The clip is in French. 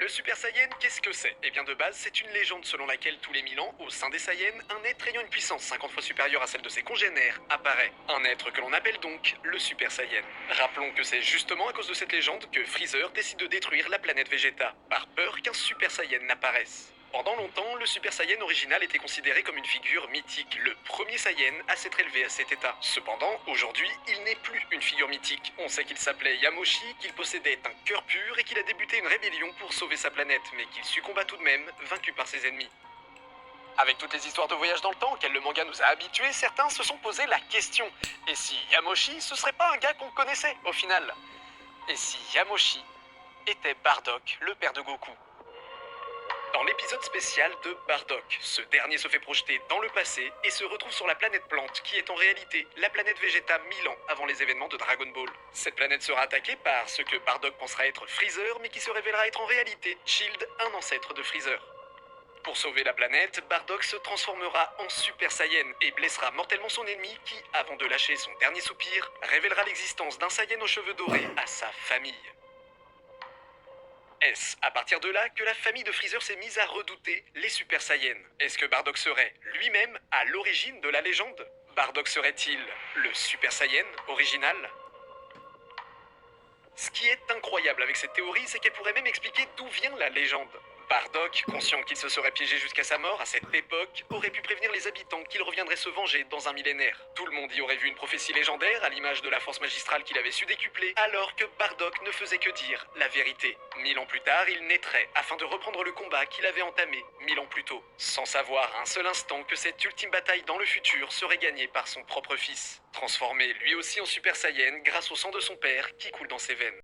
Le Super Saiyan, qu'est-ce que c'est? Eh bien de base, c'est une légende selon laquelle tous les 1000 ans, au sein des Saiyans, un être ayant une puissance 50 fois supérieure à celle de ses congénères apparaît. Un être que l'on appelle donc le Super Saiyan. Rappelons que c'est justement à cause de cette légende que Freezer décide de détruire la planète Vegeta, par peur qu'un Super Saiyan n'apparaisse. Pendant longtemps, le Super Saiyan original était considéré comme une figure mythique, le premier Saiyan à s'être élevé à cet état. Cependant, aujourd'hui, il n'est plus une figure mythique. On sait qu'il s'appelait Yamoshi, qu'il possédait un cœur pur et qu'il a débuté une rébellion pour sauver sa planète, mais qu'il succomba tout de même, vaincu par ses ennemis. Avec toutes les histoires de voyage dans le temps auxquelles le manga nous a habitués, certains se sont posé la question. Et si Yamoshi, ce serait pas un gars qu'on connaissait, au final? Et si Yamoshi était Bardock, le père de Goku? Dans l'épisode spécial de Bardock, ce dernier se fait projeter dans le passé et se retrouve sur la planète Plante, qui est en réalité la planète Vegeta 1000 ans avant les événements de Dragon Ball. Cette planète sera attaquée par ce que Bardock pensera être Freezer, mais qui se révélera être en réalité Shield, un ancêtre de Freezer. Pour sauver la planète, Bardock se transformera en Super Saiyan et blessera mortellement son ennemi qui, avant de lâcher son dernier soupir, révélera l'existence d'un Saiyan aux cheveux dorés à sa famille. Est-ce à partir de là que la famille de Freezer s'est mise à redouter les Super Saiyans? Est-ce que Bardock serait lui-même à l'origine de la légende? Bardock serait-il le Super Saiyan original? Ce qui est incroyable avec cette théorie, c'est qu'elle pourrait même expliquer d'où vient la légende. Bardock, conscient qu'il se serait piégé jusqu'à sa mort à cette époque, aurait pu prévenir les habitants qu'il reviendrait se venger dans un millénaire. Tout le monde y aurait vu une prophétie légendaire à l'image de la force magistrale qu'il avait su décupler, alors que Bardock ne faisait que dire la vérité. 1000 ans plus tard, il naîtrait afin de reprendre le combat qu'il avait entamé 1000 ans plus tôt, sans savoir un seul instant que cette ultime bataille dans le futur serait gagnée par son propre fils, transformé lui aussi en Super Saiyan grâce au sang de son père qui coule dans ses veines.